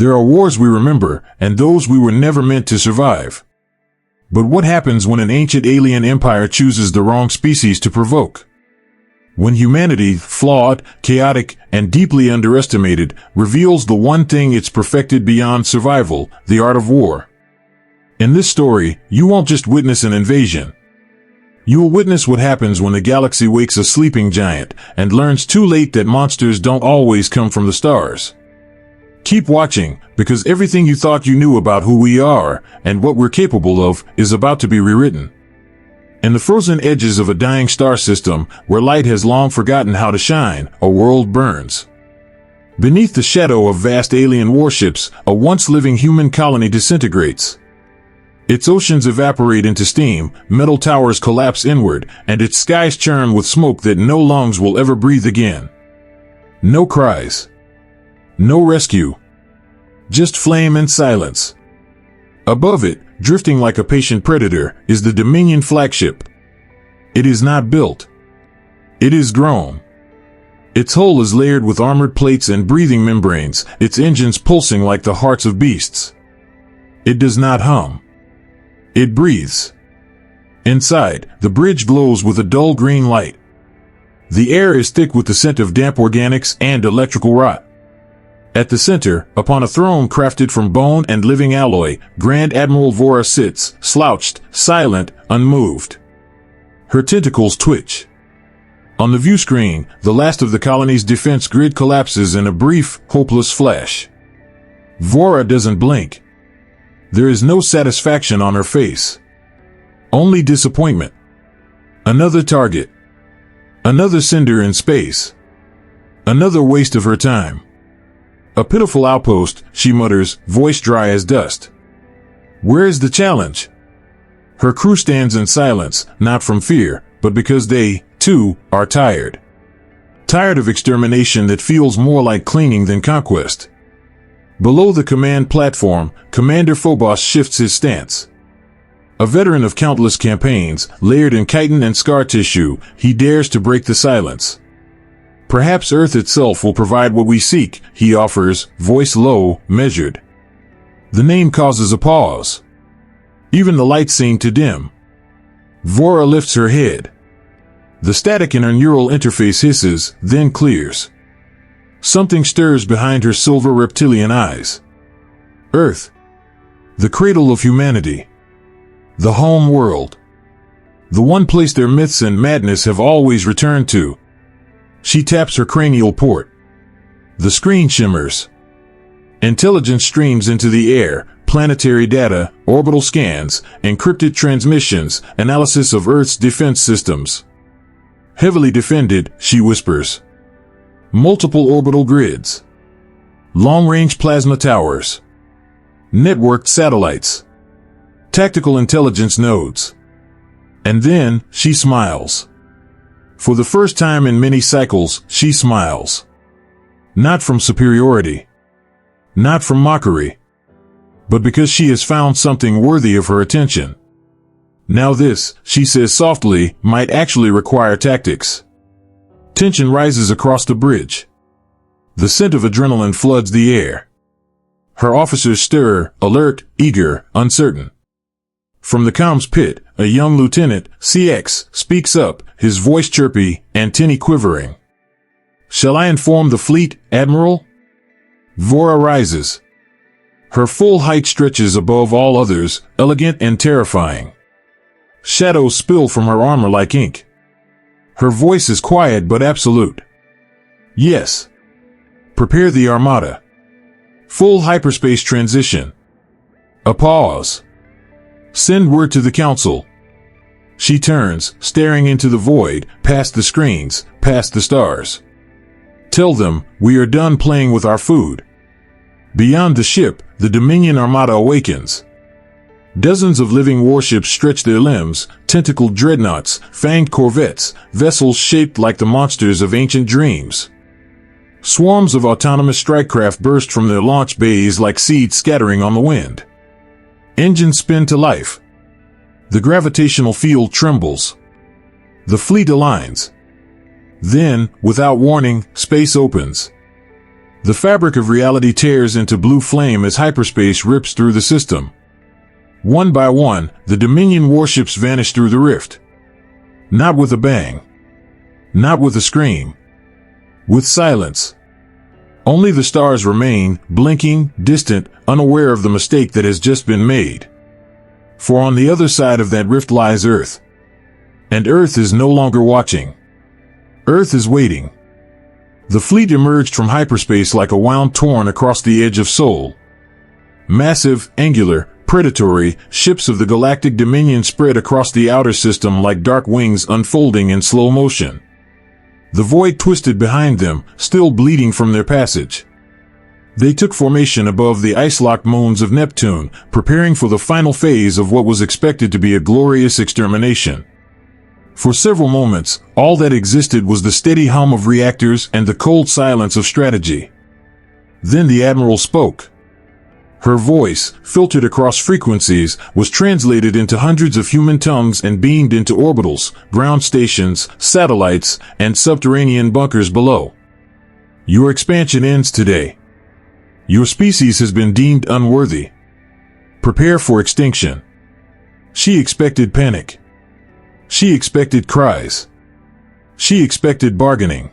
There are wars we remember, and those we were never meant to survive. But what happens when an ancient alien empire chooses the wrong species to provoke? When humanity, flawed, chaotic, and deeply underestimated, reveals the one thing it's perfected beyond survival, the art of war. In this story, you won't just witness an invasion. You will witness what happens when the galaxy wakes a sleeping giant and learns too late that monsters don't always come from the stars. Keep watching, because everything you thought you knew about who we are and what we're capable of is about to be rewritten. In the frozen edges of a dying star system, where light has long forgotten how to shine, a world burns. Beneath the shadow of vast alien warships, a once-living human colony disintegrates. Its oceans evaporate into steam, metal towers collapse inward, and its skies churn with smoke that no lungs will ever breathe again. No cries. No rescue. Just flame and silence. Above it, drifting like a patient predator, is the Dominion flagship. It is not built. It is grown. Its hull is layered with armored plates and breathing membranes, its engines pulsing like the hearts of beasts. It does not hum. It breathes. Inside, the bridge glows with a dull green light. The air is thick with the scent of damp organics and electrical rot. At the center, upon a throne crafted from bone and living alloy, Grand Admiral Vora sits, slouched, silent, unmoved. Her tentacles twitch. On the view screen, the last of the colony's defense grid collapses in a brief, hopeless flash. Vora doesn't blink. There is no satisfaction on her face. Only disappointment. Another target. Another cinder in space. Another waste of her time. A pitiful outpost, she mutters, voice dry as dust. Where is the challenge? Her crew stands in silence, not from fear, but because they, too, are tired. Tired of extermination that feels more like cleaning than conquest. Below the command platform, Commander Phobos shifts his stance. A veteran of countless campaigns, layered in chitin and scar tissue, he dares to break the silence. Perhaps Earth itself will provide what we seek, he offers, voice low, measured. The name causes a pause. Even the lights seem to dim. Vora lifts her head. The static in her neural interface hisses, then clears. Something stirs behind her silver reptilian eyes. Earth. The cradle of humanity. The home world. The one place their myths and madness have always returned to. She taps her cranial port. The screen shimmers. Intelligence streams into the air, planetary data, orbital scans, encrypted transmissions, analysis of Earth's defense systems. Heavily defended, she whispers. Multiple orbital grids. Long-range plasma towers. Networked satellites. Tactical intelligence nodes. And then, she smiles. For the first time in many cycles, she smiles. Not from superiority. Not from mockery. But because she has found something worthy of her attention. Now this, she says softly, might actually require tactics. Tension rises across the bridge. The scent of adrenaline floods the air. Her officers stir, alert, eager, uncertain. From the comms pit, a young lieutenant, CX, speaks up, his voice chirpy, antennae quivering. Shall I inform the fleet, Admiral? Vora rises. Her full height stretches above all others, elegant and terrifying. Shadows spill from her armor like ink. Her voice is quiet but absolute. Yes. Prepare the Armada. Full hyperspace transition. A pause. Send word to the Council. She turns, staring into the void, past the screens, past the stars. Tell them, we are done playing with our food. Beyond the ship, the Dominion Armada awakens. Dozens of living warships stretch their limbs, tentacled dreadnoughts, fanged corvettes, vessels shaped like the monsters of ancient dreams. Swarms of autonomous strikecraft burst from their launch bays like seeds scattering on the wind. Engines spin to life. The gravitational field trembles. The fleet aligns. Then, without warning, space opens. The fabric of reality tears into blue flame as hyperspace rips through the system. One by one, the Dominion warships vanish through the rift. Not with a bang. Not with a scream. With silence. Only the stars remain, blinking, distant, unaware of the mistake that has just been made. For on the other side of that rift lies Earth. And Earth is no longer watching. Earth is waiting. The fleet emerged from hyperspace like a wound torn across the edge of Sol. Massive, angular, predatory ships of the Galactic Dominion spread across the outer system like dark wings unfolding in slow motion. The void twisted behind them, still bleeding from their passage. They took formation above the ice-locked moons of Neptune, preparing for the final phase of what was expected to be a glorious extermination. For several moments, all that existed was the steady hum of reactors and the cold silence of strategy. Then the Admiral spoke. Her voice, filtered across frequencies, was translated into hundreds of human tongues and beamed into orbitals, ground stations, satellites, and subterranean bunkers below. Your expansion ends today. Your species has been deemed unworthy. Prepare for extinction. She expected panic. She expected cries. She expected bargaining.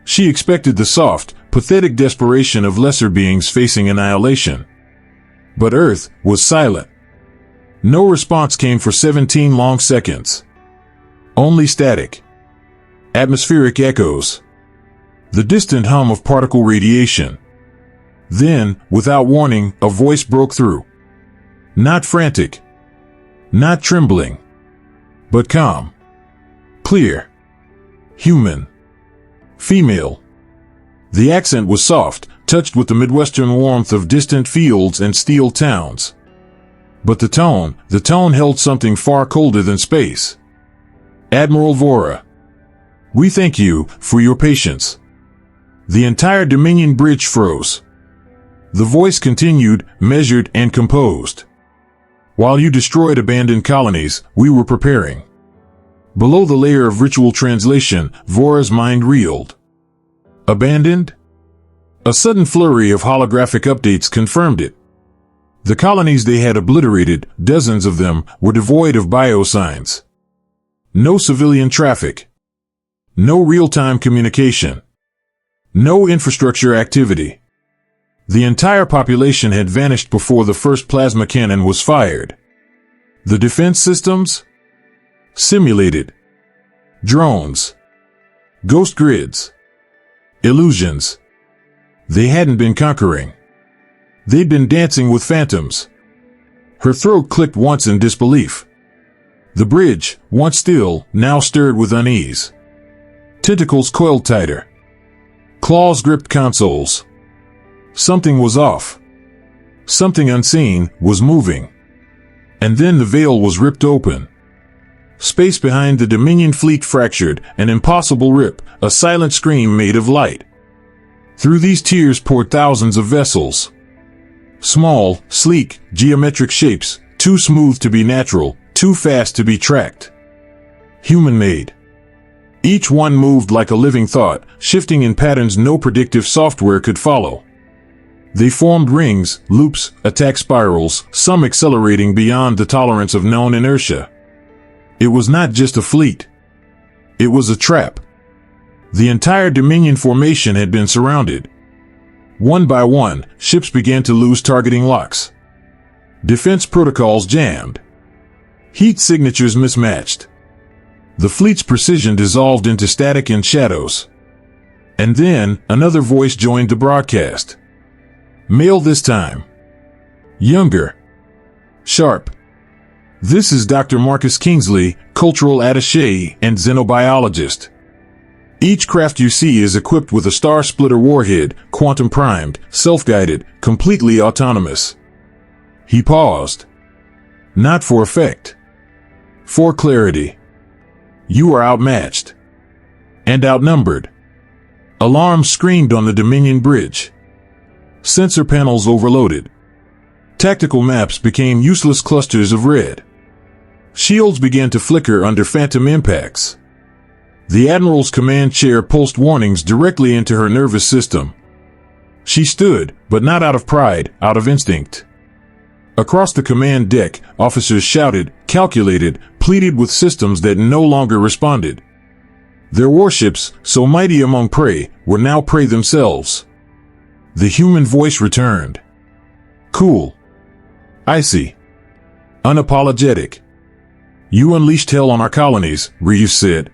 She expected the soft, pathetic desperation of lesser beings facing annihilation. But Earth was silent. No response came for 17 long seconds. Only static. Atmospheric echoes. The distant hum of particle radiation. Then, without warning, a voice broke through. Not frantic. Not trembling. But calm. Clear. Human. Female. The accent was soft, touched with the Midwestern warmth of distant fields and steel towns. But the tone held something far colder than space. Admiral Vora. We thank you for your patience. The entire Dominion bridge froze. The voice continued, measured and composed. While you destroyed abandoned colonies, we were preparing. Below the layer of ritual translation, Vora's mind reeled. Abandoned? A sudden flurry of holographic updates confirmed it. The colonies they had obliterated, dozens of them, were devoid of biosigns. No civilian traffic. No real-time communication. No infrastructure activity. The entire population had vanished before the first plasma cannon was fired. The defense systems? Simulated. Drones. Ghost grids. Illusions. They hadn't been conquering. They'd been dancing with phantoms. Her throat clicked once in disbelief. The bridge, once still, now stirred with unease. Tentacles coiled tighter. Claws gripped consoles. Something was off. Something unseen was moving. And then the veil was ripped open. Space behind the Dominion fleet fractured, an impossible rip, a silent scream made of light. Through these tears poured thousands of vessels. Small, sleek, geometric shapes, too smooth to be natural, too fast to be tracked. Human-made. Each one moved like a living thought, shifting in patterns no predictive software could follow. They formed rings, loops, attack spirals, some accelerating beyond the tolerance of known inertia. It was not just a fleet. It was a trap. The entire Dominion formation had been surrounded. One by one, ships began to lose targeting locks. Defense protocols jammed. Heat signatures mismatched. The fleet's precision dissolved into static and shadows. And then, another voice joined the broadcast. Male this time. Younger. Sharp. This is Dr. Marcus Kingsley, cultural attaché and xenobiologist. Each craft you see is equipped with a star splitter warhead, quantum primed, self-guided, completely autonomous. He paused. Not for effect. For clarity. You are outmatched. And outnumbered. Alarms screamed on the Dominion bridge. Sensor panels overloaded. Tactical maps became useless clusters of red. Shields began to flicker under phantom impacts. The Admiral's command chair pulsed warnings directly into her nervous system. She stood, but not out of pride, out of instinct. Across the command deck, officers shouted, calculated, pleaded with systems that no longer responded. Their warships, so mighty among prey, were now prey themselves. The human voice returned. Cool. Icy. Unapologetic. You unleashed hell on our colonies, Reeves said.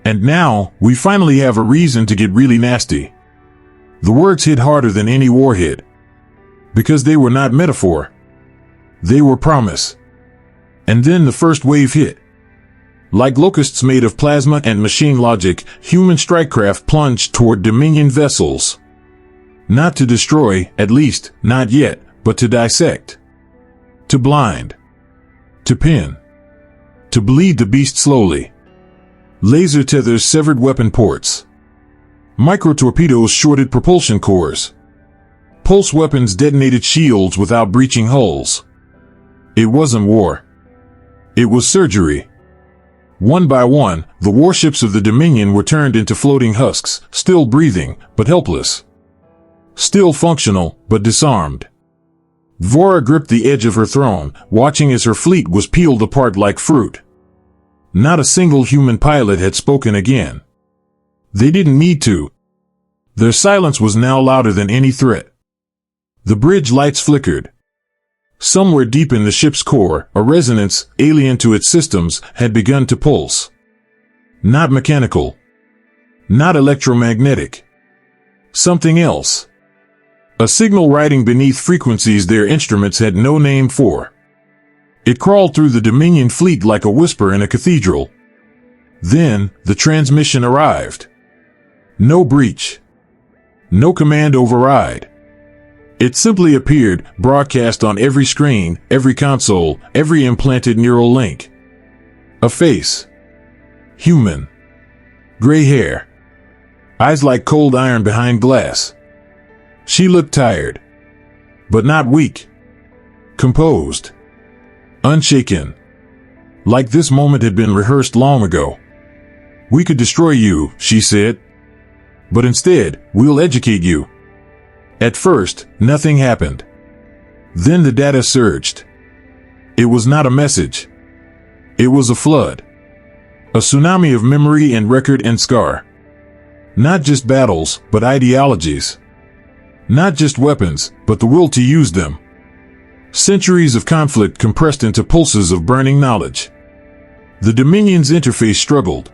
And now, we finally have a reason to get really nasty. The words hit harder than any warhead. Because they were not metaphor. They were promise. And then the first wave hit. Like locusts made of plasma and machine logic, human strikecraft plunged toward Dominion vessels. Not to destroy, at least, not yet, but to dissect. To blind. To pin. To bleed the beast slowly. Laser tethers severed weapon ports. Micro-torpedoes shorted propulsion cores. Pulse weapons detonated shields without breaching hulls. It wasn't war. It was surgery. One by one, the warships of the Dominion were turned into floating husks, still breathing, but helpless. Still functional, but disarmed. Vora gripped the edge of her throne, watching as her fleet was peeled apart like fruit. Not a single human pilot had spoken again. They didn't need to. Their silence was now louder than any threat. The bridge lights flickered. Somewhere deep in the ship's core, a resonance, alien to its systems, had begun to pulse. Not mechanical. Not electromagnetic. Something else. A signal riding beneath frequencies their instruments had no name for. It crawled through the Dominion fleet like a whisper in a cathedral. Then, the transmission arrived. No breach. No command override. It simply appeared, broadcast on every screen, every console, every implanted neural link. A face. Human. Gray hair. Eyes like cold iron behind glass. She looked tired. But not weak. Composed. Unshaken. Like this moment had been rehearsed long ago. We could destroy you, she said. But instead, we'll educate you. At first, nothing happened. Then the data surged. It was not a message. It was a flood. A tsunami of memory and record and scar. Not just battles, but ideologies. Not just weapons, but the will to use them. Centuries of conflict compressed into pulses of burning knowledge. The Dominion's interface struggled.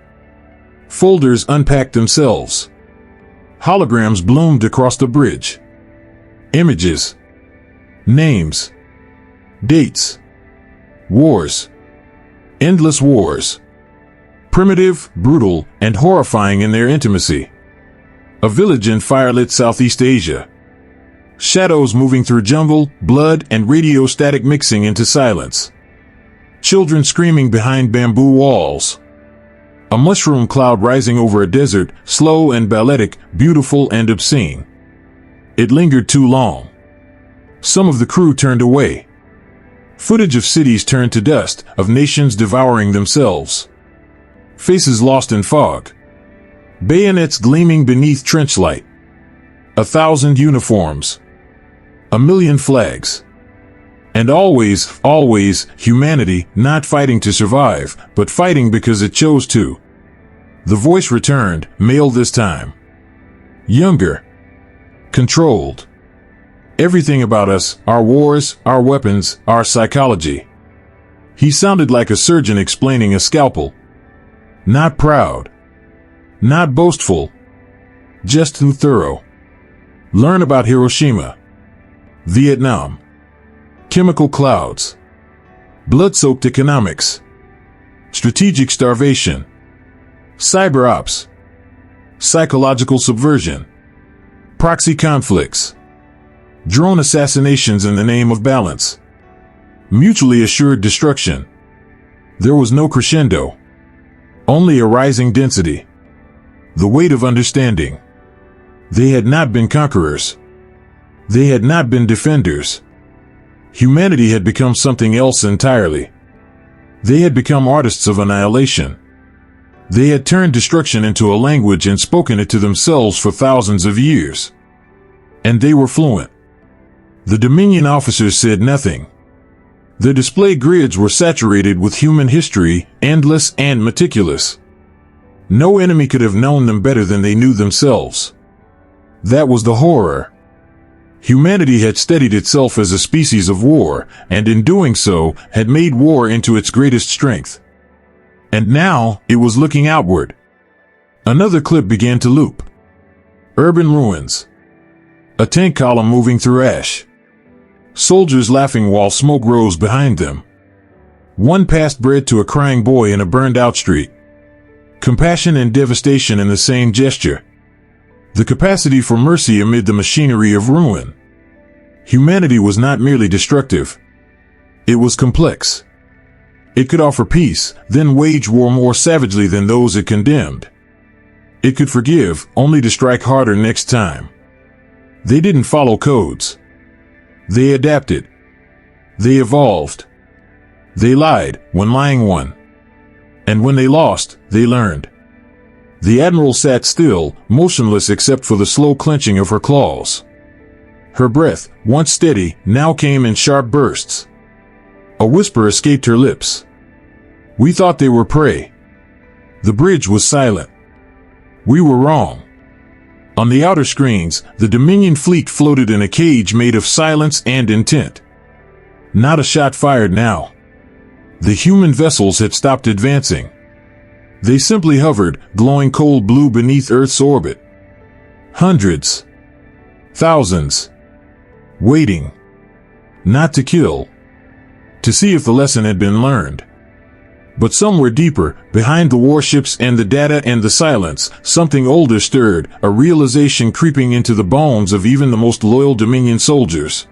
Folders unpacked themselves. Holograms bloomed across the bridge. Images. Names. Dates. Wars. Endless wars. Primitive, brutal, and horrifying in their intimacy. A village in firelit Southeast Asia. Shadows moving through jungle, blood, and radio static mixing into silence. Children screaming behind bamboo walls. A mushroom cloud rising over a desert, slow and balletic, beautiful and obscene. It lingered too long. Some of the crew turned away. Footage of cities turned to dust, of nations devouring themselves. Faces lost in fog. Bayonets gleaming beneath trench light. 1,000 uniforms. 1,000,000 flags. And always, always, humanity, not fighting to survive, but fighting because it chose to. The voice returned, male this time. Younger. Controlled. Everything about us, our wars, our weapons, our psychology. He sounded like a surgeon explaining a scalpel. Not proud. Not boastful. Just too thorough. Learn about Hiroshima. Vietnam. Chemical clouds. Blood-soaked economics. Strategic starvation. Cyber ops. Psychological subversion. Proxy conflicts. Drone assassinations in the name of balance. Mutually assured destruction. There was no crescendo. Only a rising density. The weight of understanding. They had not been conquerors. They had not been defenders. Humanity had become something else entirely. They had become artists of annihilation. They had turned destruction into a language and spoken it to themselves for thousands of years. And they were fluent. The Dominion officers said nothing. Their display grids were saturated with human history, endless and meticulous. No enemy could have known them better than they knew themselves. That was the horror. Humanity had steadied itself as a species of war, and in doing so, had made war into its greatest strength. And now, it was looking outward. Another clip began to loop. Urban ruins. A tank column moving through ash. Soldiers laughing while smoke rose behind them. One passed bread to a crying boy in a burned-out street. Compassion and devastation in the same gesture. The capacity for mercy amid the machinery of ruin. Humanity was not merely destructive. It was complex. It could offer peace, then wage war more savagely than those it condemned. It could forgive, only to strike harder next time. They didn't follow codes. They adapted. They evolved. They lied when lying won. And when they lost, they learned. The Admiral sat still, motionless except for the slow clenching of her claws. Her breath, once steady, now came in sharp bursts. A whisper escaped her lips. We thought they were prey. The bridge was silent. We were wrong. On the outer screens, the Dominion fleet floated in a cage made of silence and intent. Not a shot fired now. The human vessels had stopped advancing. They simply hovered, glowing cold blue beneath Earth's orbit. Hundreds. Thousands. Waiting. Not to kill. To see if the lesson had been learned. But somewhere deeper, behind the warships and the data and the silence, something older stirred, a realization creeping into the bones of even the most loyal Dominion soldiers.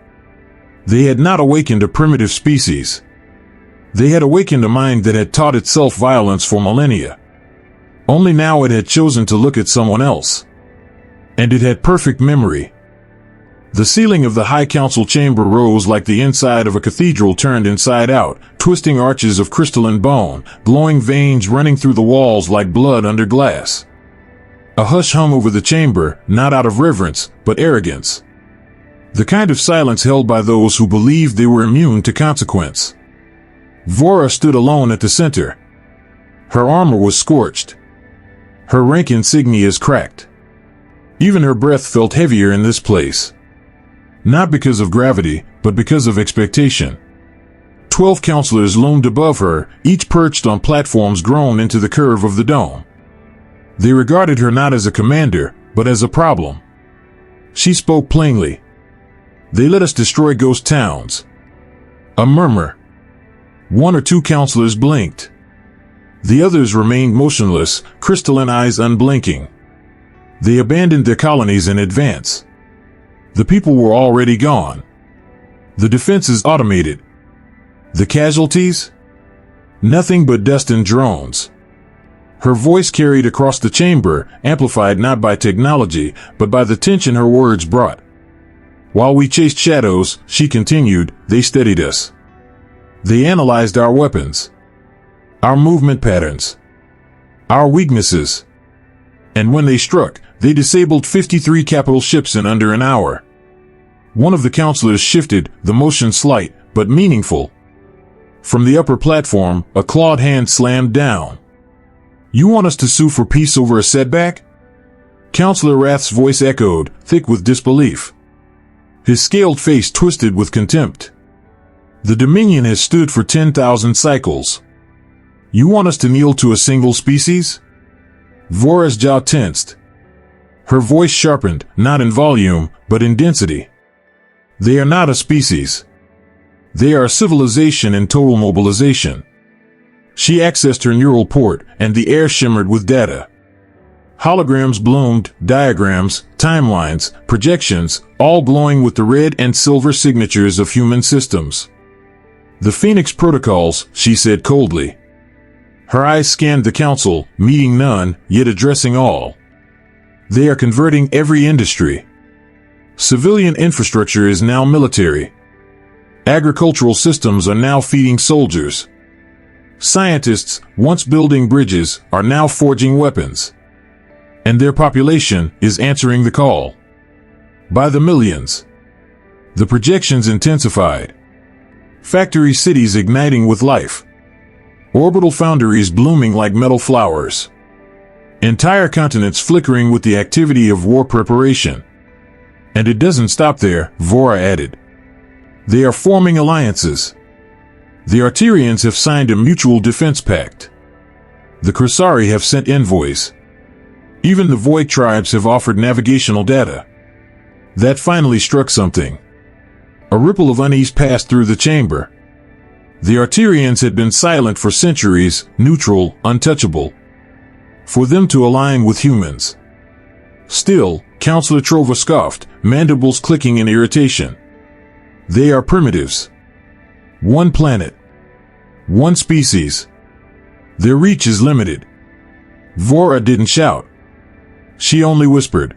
They had not awakened a primitive species. They had awakened a mind that had taught itself violence for millennia. Only now it had chosen to look at someone else. And it had perfect memory. The ceiling of the High Council chamber rose like the inside of a cathedral turned inside out, twisting arches of crystalline bone, glowing veins running through the walls like blood under glass. A hush hung over the chamber, not out of reverence, but arrogance. The kind of silence held by those who believed they were immune to consequence. Vora stood alone at the center. Her armor was scorched. Her rank insignias cracked. Even her breath felt heavier in this place. Not because of gravity, but because of expectation. 12 counselors loomed above her, each perched on platforms grown into the curve of the dome. They regarded her not as a commander, but as a problem. She spoke plainly. They let us destroy ghost towns. A murmur. One or two counselors blinked. The others remained motionless, crystalline eyes unblinking. They abandoned their colonies in advance. The people were already gone. The defenses automated. The casualties? Nothing but dust and drones. Her voice carried across the chamber, amplified not by technology, but by the tension her words brought. While we chased shadows, she continued, they steadied us. They analyzed our weapons. Our movement patterns. Our weaknesses. And when they struck, they disabled 53 capital ships in under an hour. One of the counselors shifted, the motion slight, but meaningful. From the upper platform, a clawed hand slammed down. You want us to sue for peace over a setback? Counselor Rath's voice echoed, thick with disbelief. His scaled face twisted with contempt. The Dominion has stood for 10,000 cycles. You want us to kneel to a single species? Vora's jaw tensed. Her voice sharpened, not in volume, but in density. They are not a species. They are a civilization in total mobilization. She accessed her neural port, and the air shimmered with data. Holograms bloomed, diagrams, timelines, projections, all glowing with the red and silver signatures of human systems. The Phoenix protocols, she said coldly. Her eyes scanned the council, meeting none, yet addressing all. They are converting every industry. Civilian infrastructure is now military. Agricultural systems are now feeding soldiers. Scientists, once building bridges, are now forging weapons. And their population is answering the call. By the millions. The projections intensified. Factory cities igniting with life. Orbital foundries blooming like metal flowers. Entire continents flickering with the activity of war preparation. And it doesn't stop there, Vora added. They are forming alliances. The Arterians have signed a mutual defense pact. The Krasari have sent envoys. Even the Void tribes have offered navigational data. That finally struck something. A ripple of unease passed through the chamber. The Arterians had been silent for centuries, neutral, untouchable. For them to align with humans. Still, Counselor Trova scoffed, mandibles clicking in irritation. They are primitives. One planet. One species. Their reach is limited. Vora didn't shout. She only whispered.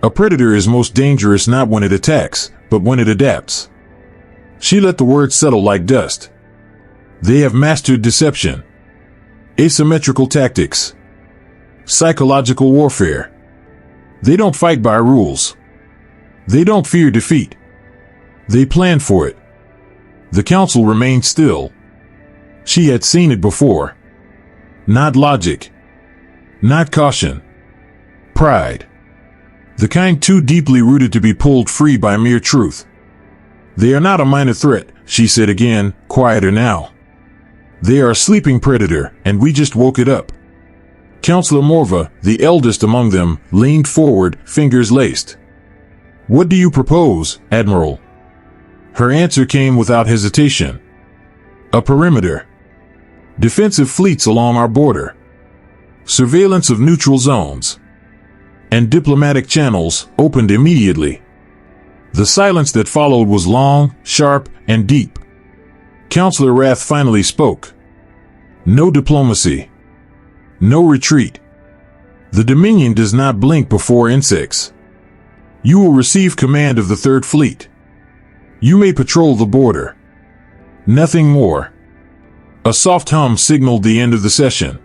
A predator is most dangerous not when it attacks, but when it adapts. She let the words settle like dust. They have mastered deception. Asymmetrical tactics. Psychological warfare. They don't fight by rules. They don't fear defeat. They plan for it. The council remained still. She had seen it before. Not logic. Not caution. Pride. The kind too deeply rooted to be pulled free by mere truth. They are not a minor threat, she said again, quieter now. They are a sleeping predator, and we just woke it up. Counselor Morva, the eldest among them, leaned forward, fingers laced. What do you propose, Admiral? Her answer came without hesitation. A perimeter. Defensive fleets along our border. Surveillance of neutral zones. And diplomatic channels opened immediately. The silence that followed was long, sharp, and deep. Counselor Wrath finally spoke. No diplomacy. No retreat. The Dominion does not blink before insects. You will receive command of the Third Fleet. You may patrol the border. Nothing more. A soft hum signaled the end of the session.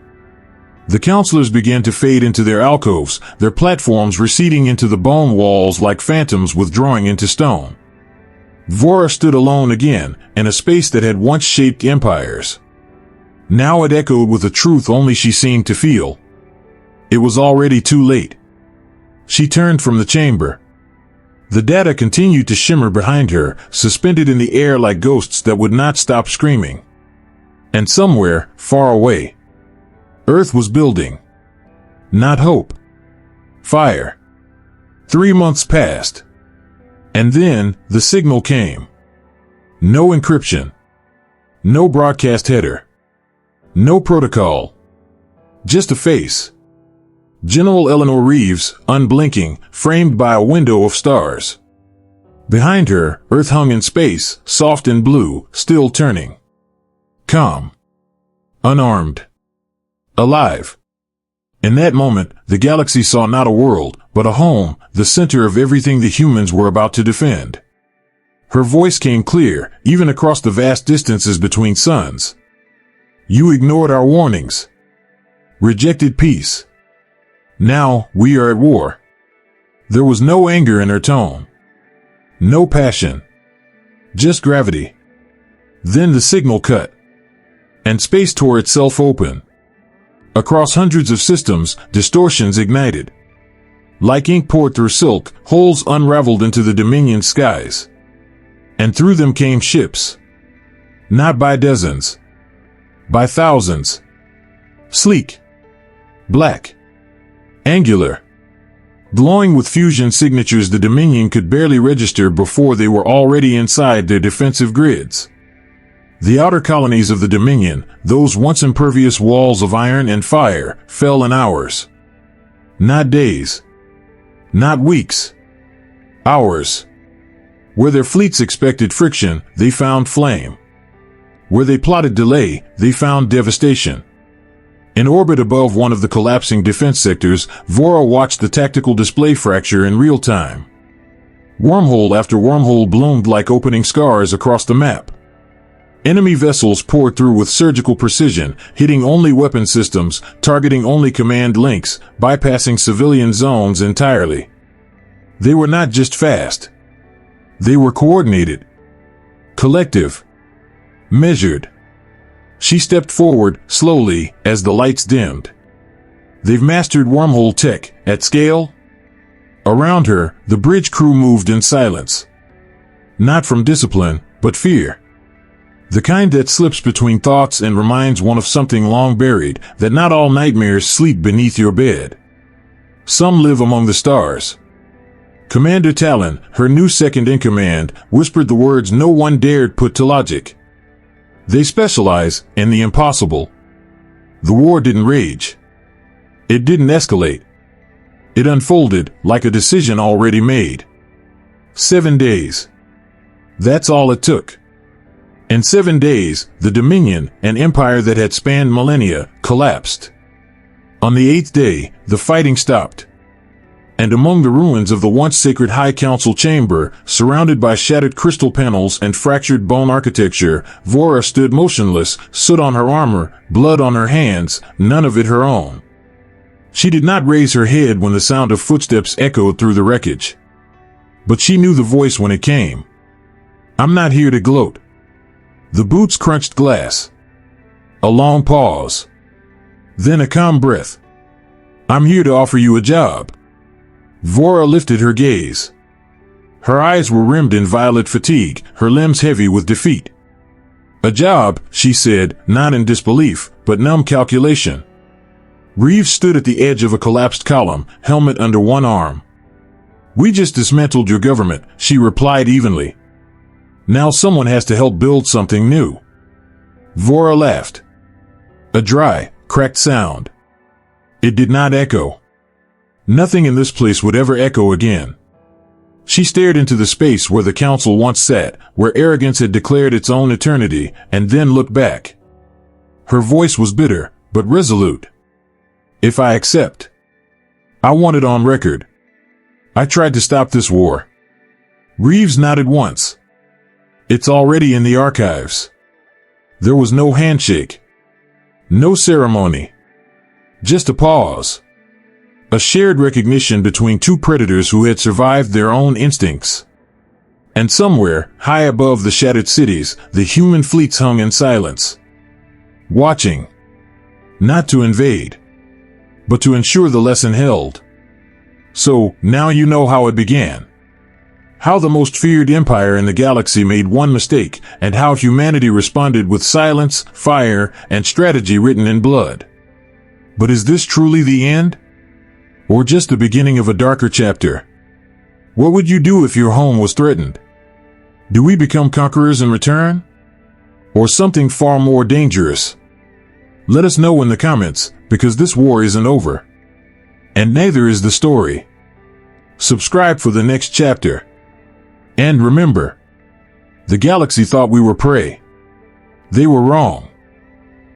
The counselors began to fade into their alcoves, their platforms receding into the bone walls like phantoms withdrawing into stone. Vora stood alone again, in a space that had once shaped empires. Now it echoed with a truth only she seemed to feel. It was already too late. She turned from the chamber. The data continued to shimmer behind her, suspended in the air like ghosts that would not stop screaming. And somewhere, far away, Earth was building. Not hope. Fire. 3 months passed. And then, the signal came. No encryption. No broadcast header. No protocol. Just a face. General Eleanor Reeves, unblinking, framed by a window of stars. Behind her, Earth hung in space, soft and blue, still turning. Calm. Unarmed. Alive. In that moment, the galaxy saw not a world, but a home, the center of everything the humans were about to defend. Her voice came clear, even across the vast distances between suns. You ignored our warnings. Rejected peace. Now, we are at war. There was no anger in her tone. No passion. Just gravity. Then the signal cut. And space tore itself open. Across hundreds of systems, distortions ignited. Like ink poured through silk, holes unraveled into the Dominion skies. And through them came ships. Not by dozens. By thousands. Sleek. Black. Angular. Glowing with fusion signatures the Dominion could barely register before they were already inside their defensive grids. The outer colonies of the Dominion, those once impervious walls of iron and fire, fell in hours. Not days. Not weeks. Hours. Where their fleets expected friction, they found flame. Where they plotted delay, they found devastation. In orbit above one of the collapsing defense sectors, Vora watched the tactical display fracture in real time. Wormhole after wormhole bloomed like opening scars across the map. Enemy vessels poured through with surgical precision, hitting only weapon systems, targeting only command links, bypassing civilian zones entirely. They were not just fast. They were coordinated, collective, measured. She stepped forward, slowly, as the lights dimmed. They've mastered wormhole tech, at scale. Around her, the bridge crew moved in silence. Not from discipline, but fear. The kind that slips between thoughts and reminds one of something long buried, that not all nightmares sleep beneath your bed. Some live among the stars. Commander Talon, her new second-in-command, whispered the words no one dared put to logic. They specialize in the impossible. The war didn't rage. It didn't escalate. It unfolded like a decision already made. 7 days. That's all it took. In 7 days, the Dominion, an empire that had spanned millennia, collapsed. On the 8th day, the fighting stopped. And among the ruins of the once sacred High Council chamber, surrounded by shattered crystal panels and fractured bone architecture, Vora stood motionless, soot on her armor, blood on her hands, none of it her own. She did not raise her head when the sound of footsteps echoed through the wreckage. But she knew the voice when it came. I'm not here to gloat. The boots crunched glass. A long pause. Then a calm breath. I'm here to offer you a job. Vora lifted her gaze. Her eyes were rimmed in violet fatigue, her limbs heavy with defeat. A job, she said, not in disbelief, but numb calculation. Reeves stood at the edge of a collapsed column, helmet under one arm. We just dismantled your government, she replied evenly. Now someone has to help build something new. Vora laughed. A dry, cracked sound. It did not echo. Nothing in this place would ever echo again. She stared into the space where the council once sat, where arrogance had declared its own eternity, and then looked back. Her voice was bitter, but resolute. If I accept, I want it on record. I tried to stop this war. Reeves nodded once. It's already in the archives. There was no handshake. No ceremony. Just a pause. A shared recognition between two predators who had survived their own instincts. And somewhere, high above the shattered cities, the human fleets hung in silence. Watching. Not to invade, but to ensure the lesson held. So, now you know how it began. How the most feared empire in the galaxy made one mistake, and how humanity responded with silence, fire, and strategy written in blood. But is this truly the end? Or just the beginning of a darker chapter? What would you do if your home was threatened? Do we become conquerors in return? Or something far more dangerous? Let us know in the comments, because this war isn't over. And neither is the story. Subscribe for the next chapter. And remember, the galaxy thought we were prey. They were wrong.